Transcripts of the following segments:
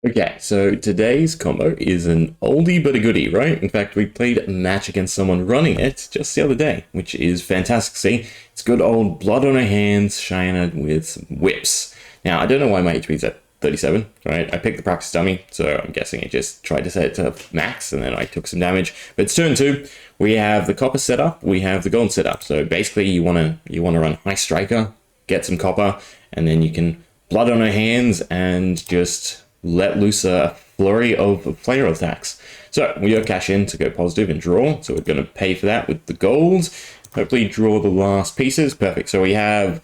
Okay, so today's combo is an oldie but a goodie, right? In fact, we played a match against someone running it just the other day, which is fantastic. See, it's good old blood on her hands, Shiyana with some whips. Now, I don't know why my HP is at 37, right? I picked the practice dummy, so I'm guessing it just tried to set it to max, and then I took some damage. But it's turn 2. We have the copper setup, we have the gold setup. So basically, you wanna run high striker, get some copper, and then you can blood on her hands and just let loose a flurry of player attacks. So we go cash in to go positive and draw. So we're going to pay for that with the gold. Hopefully draw the last pieces. Perfect. So we have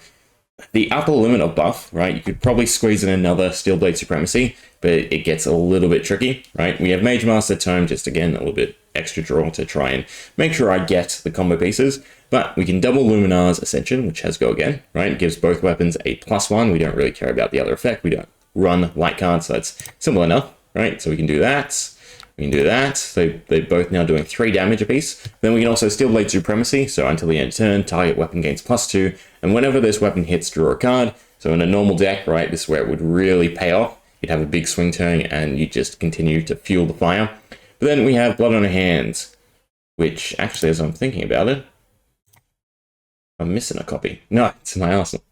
the upper limit of buff, right? You could probably squeeze in another Steelblade Supremacy, but it gets a little bit tricky, right? We have Mage Master Tome, just again, a little bit extra draw to try and make sure I get the combo pieces. But we can double Luminar's Ascension, which has go again, right? It gives both weapons a +1. We don't really care about the other effect. We don't run light cards, so that's simple enough, right? So we can do that. We can do that. So they're both now doing 3 damage apiece. Then we can also Steelblade Supremacy, so until the end of turn, target weapon gains +2, and whenever this weapon hits, draw a card. So in a normal deck, right, this is where it would really pay off. You'd have a big swing turn, and you just continue to fuel the fire. But then we have Blood on Her Hands, which actually, as I'm thinking about it, I'm missing a copy. No, it's in my arsenal.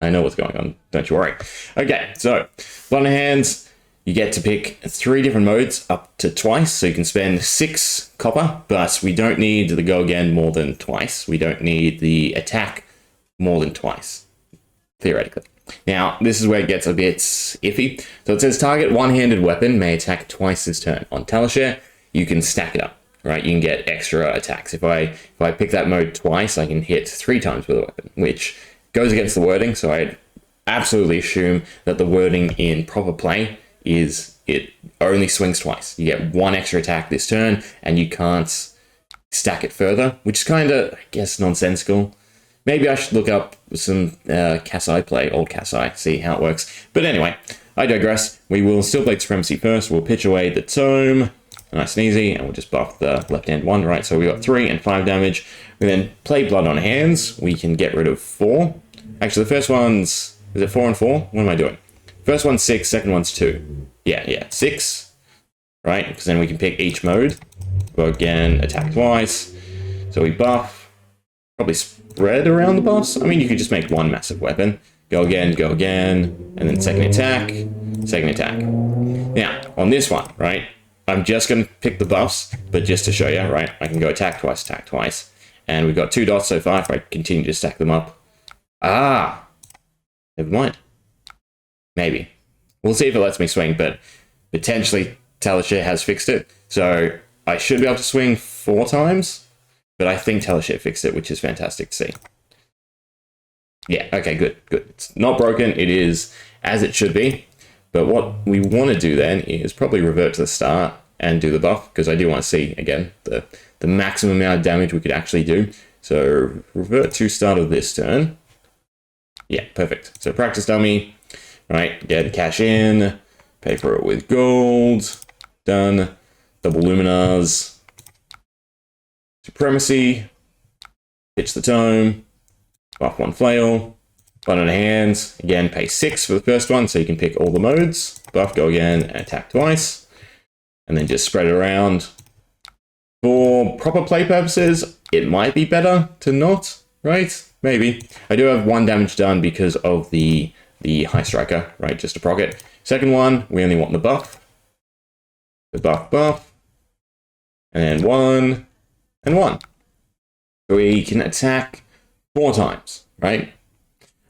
I know what's going on, don't you worry. Okay, so Blood on Her Hands, you get to pick 3 different modes up to twice, so you can spend 6 copper, but we don't need the go again more than twice. We don't need the attack more than twice, theoretically. Now, this is where it gets a bit iffy. So it says target one-handed weapon may attack twice this turn. On Talishare, you can stack it up, right? You can get extra attacks. If I pick that mode twice, I can hit 3 times with a weapon, which goes against the wording, so I'd absolutely assume that the wording in proper play is it only swings twice. You get 1 extra attack this turn, and you can't stack it further, which is kind of, I guess, nonsensical. Maybe I should look up some Kasai play, old Kasai, see how it works. But anyway, I digress. We will Steelblade Supremacy first. We'll pitch away the Tome, nice and easy, and we'll just buff the left-hand one, right? So we got 3 and 5 damage. We then play Blood on Hands. We can get rid of 4. Actually, the first one's, is it 4 and 4? What am I doing? First one's 6, second one's 2. Yeah, 6, right? Because then we can pick each mode. Go again, attack twice. So we buff, probably spread around the buffs. I mean, you could just make 1 massive weapon. Go again, and then second attack. Now, on this one, right? I'm just going to pick the buffs, but just to show you, right? I can go attack twice. And we've got 2 dots so far. If I continue to stack them up. Ah! Never mind. Maybe. We'll see if it lets me swing, but potentially Talishare has fixed it. So I should be able to swing 4 times, but I think Talishare fixed it, which is fantastic to see. Yeah, okay, good. It's not broken. It is as it should be. But what we want to do then is probably revert to the start and do the buff, because I do want to see, again, the maximum amount of damage we could actually do. So revert to start of this turn. Yeah, perfect. So practice dummy, right? Get a cash in, pay for it with gold, done. Double Luminars, Supremacy, pitch the Tome, buff 1 flail, Blood on Hands, again pay 6 for the first one, so you can pick all the modes, buff, go again, and attack twice, and then just spread it around. For proper play purposes, it might be better to not, right? Maybe. I do have 1 damage done because of the high striker, right? Just to proc it. Second one, we only want the buff. The buff. And then 1 and 1. So we can attack 4 times, right?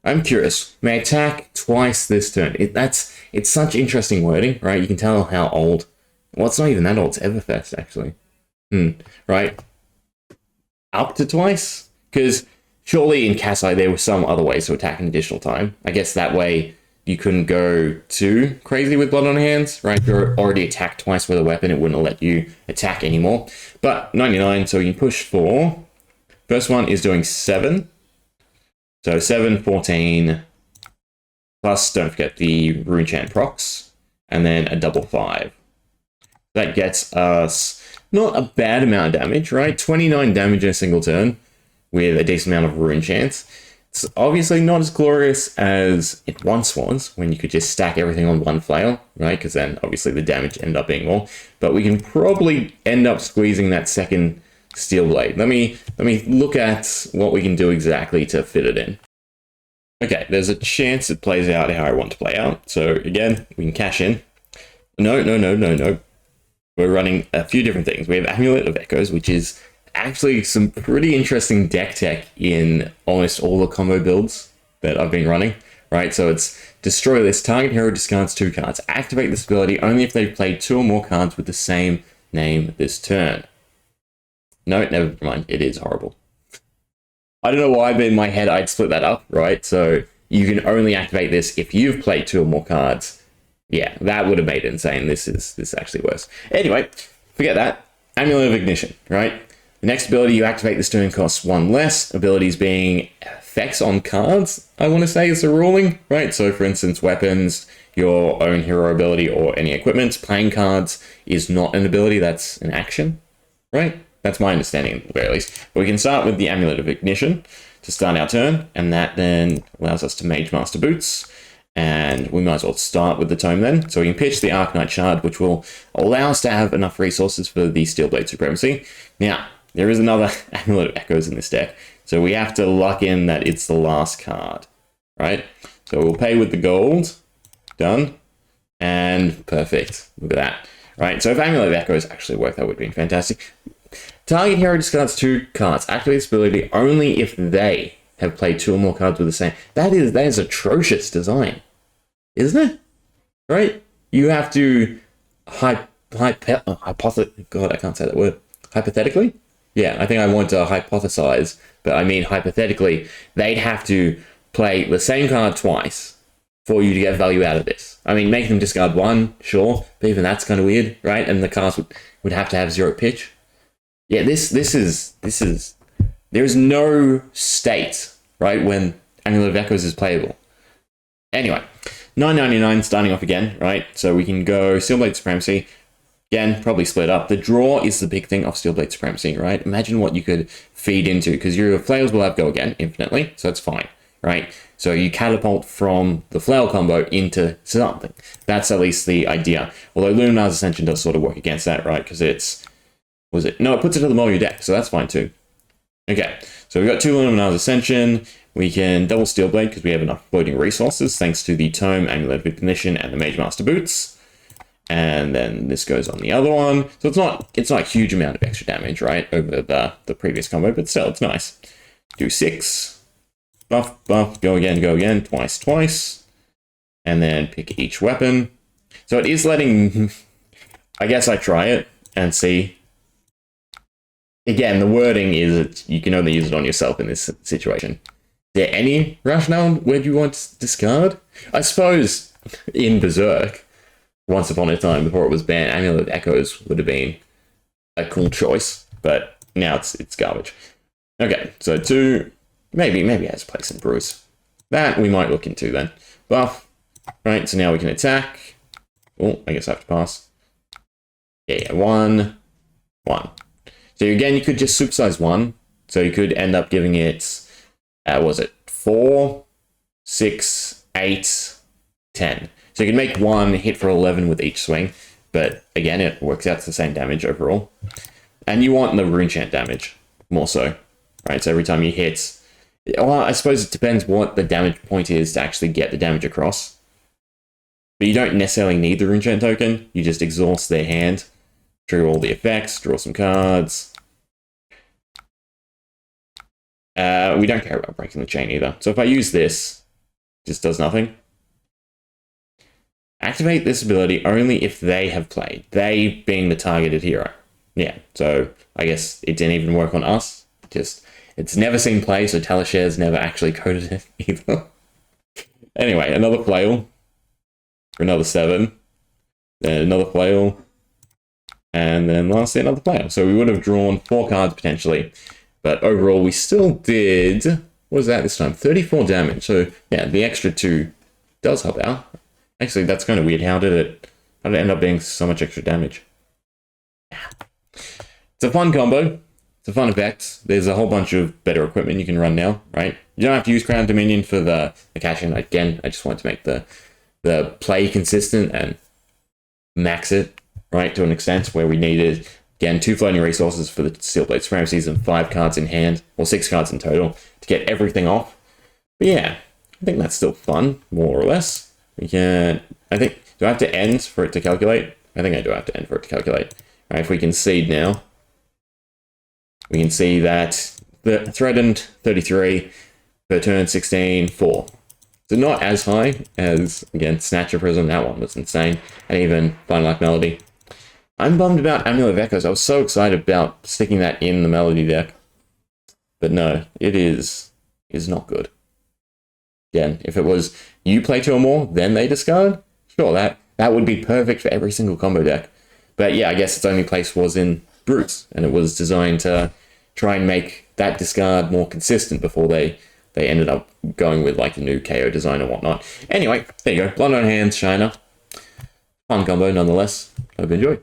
I'm curious. May attack twice this turn. It's such interesting wording, right? You can tell how old. Well, it's not even that old. It's Everfest, actually. Right? Up to twice? Because surely in Kasai there were some other ways to attack an additional time. I guess that way you couldn't go too crazy with Blood on Hands, right? If you're already attacked twice with a weapon, it wouldn't let you attack anymore. But 99, so we can push 4. First one is doing 7. So 7, 14, plus don't forget the Rune Chant procs, and then a double 5. That gets us not a bad amount of damage, right? 29 damage in a single turn with a decent amount of Rune Chants. It's obviously not as glorious as it once was, when you could just stack everything on one flail, right? Because then obviously the damage ended up being more. But we can probably end up squeezing that second steel blade. Let me look at what we can do exactly to fit it in. Okay, there's a chance it plays out how I want to play out. So again, we can cash in. No. We're running a few different things. We have Amulet of Echoes, which is actually some pretty interesting deck tech in almost all the combo builds that I've been running, right? So it's destroy this, target hero discards 2 cards. Activate this ability only if they've played 2 or more cards with the same name this turn. No, never mind. It is horrible. I don't know why, but in my head I'd split that up, right? So you can only activate this if you've played 2 or more cards. Yeah, that would have made it insane. This is actually worse. Anyway, forget that. Amulet of Ignition, right? The next ability you activate this turn costs 1 less. Abilities being effects on cards, I want to say is the ruling, right? So for instance, weapons, your own hero ability, or any equipment. Playing cards is not an ability, that's an action, right? That's my understanding, at the very least. But we can start with the Amulet of Ignition to start our turn, and that then allows us to Mage Master Boots. And we might as well start with the tome then. So we can pitch the Arcanite Shard, which will allow us to have enough resources for the Steelblade Supremacy. Now, there is another Amulet of Echoes in this deck, so we have to lock in that it's the last card, right? So we'll pay with the gold. Done. And perfect. Look at that. Right, so if Amulet of Echoes actually worked, that would be fantastic. Target hero discards 2 cards. Activate this ability only if they have played 2 or more cards with the same. That is atrocious design, isn't it? Right? You have to hypothetically. God, I can't say that word. Hypothetically? Yeah, I think I want to hypothesize, but I mean hypothetically, they'd have to play the same card twice for you to get value out of this. I mean, making them discard 1, sure, but even that's kind of weird, right? And the cards would have to have 0 pitch. Yeah, this is there is no state, right, when Amulet of Echoes is playable. Anyway, $9.99 starting off again, right? So we can go Steelblade Supremacy. Again, probably split up. The draw is the big thing of Steelblade Supremacy, right? Imagine what you could feed into, because your flails will have go again infinitely, so that's fine, right? So you catapult from the flail combo into something. That's at least the idea. Although Luminar's Ascension does sort of work against that, right? Because it's... No, it puts it to the bottom of your deck, so that's fine too. Okay, so we've got 2 Luminar's Ascension. We can double Steelblade because we have enough floating resources thanks to the Tome, Amulet of Ignition, and the Mage Master Boots. And then this goes on the other one. So it's not a huge amount of extra damage, right, over the previous combo, but still, it's nice. Do 6. Buff, go again, twice. And then pick each weapon. So it is letting... I guess I try it and see. Again, the wording is that you can only use it on yourself in this situation. Is there any rationale where you want to discard? I suppose in Berserk, once upon a time, before it was banned, Amulet of Echoes would have been a cool choice, but now it's garbage. Okay, so 2, maybe it has a place in Bruce. That we might look into then. Buff, right, so now we can attack. Oh, I guess I have to pass. Yeah, 1. So again, you could just supersize 1. So you could end up giving it, was it 4, 6, 8, 10. So you can make 1 hit for 11 with each swing, but again, it works out to the same damage overall. And you want the rune chant damage more so, right? So every time you hit, well, I suppose it depends what the damage point is to actually get the damage across. But you don't necessarily need the rune chant token. You just exhaust their hand, trigger all the effects, draw some cards. We don't care about breaking the chain either. So if I use this, it just does nothing. Activate this ability only if they have played. They being the targeted hero. Yeah, so I guess it didn't even work on us. It's never seen play, so Talashare's never actually coded it either. Anyway, another flail for another 7. Then another flail. And then lastly, another flail. So we would have drawn 4 cards potentially. But overall, we still did... What was that this time? 34 damage. So yeah, the extra 2 does help out. Actually, that's kind of weird. How did it end up being so much extra damage? It's a fun combo. It's a fun effect. There's a whole bunch of better equipment you can run now, right? You don't have to use Crown Dominion for the cash-in. Again, I just wanted to make the play consistent and max it, right, to an extent where we needed, again, 2 floating resources for the Steelblade Supremacies and 5 cards in hand, or 6 cards in total, to get everything off. But yeah, I think that's still fun, more or less. We can, I think, do I have to end for it to calculate? I think I do have to end for it to calculate. All right, if we concede now, we can see that the threatened 33 per turn 16, 4. So not as high as, again, Snatcher Prism. That one was insane. And even Fine Like Melody. I'm bummed about Amulet of Echoes. I was so excited about sticking that in the Melody deck. But no, it is not good. Again, if it was you play 2 or more, then they discard, sure, that would be perfect for every single combo deck. But yeah, I guess its only place was in Brutes, and it was designed to try and make that discard more consistent before they ended up going with like the new KO design and whatnot. Anyway, there you go. Blood on Hands, Shiyana. Fun combo nonetheless. Hope you enjoy.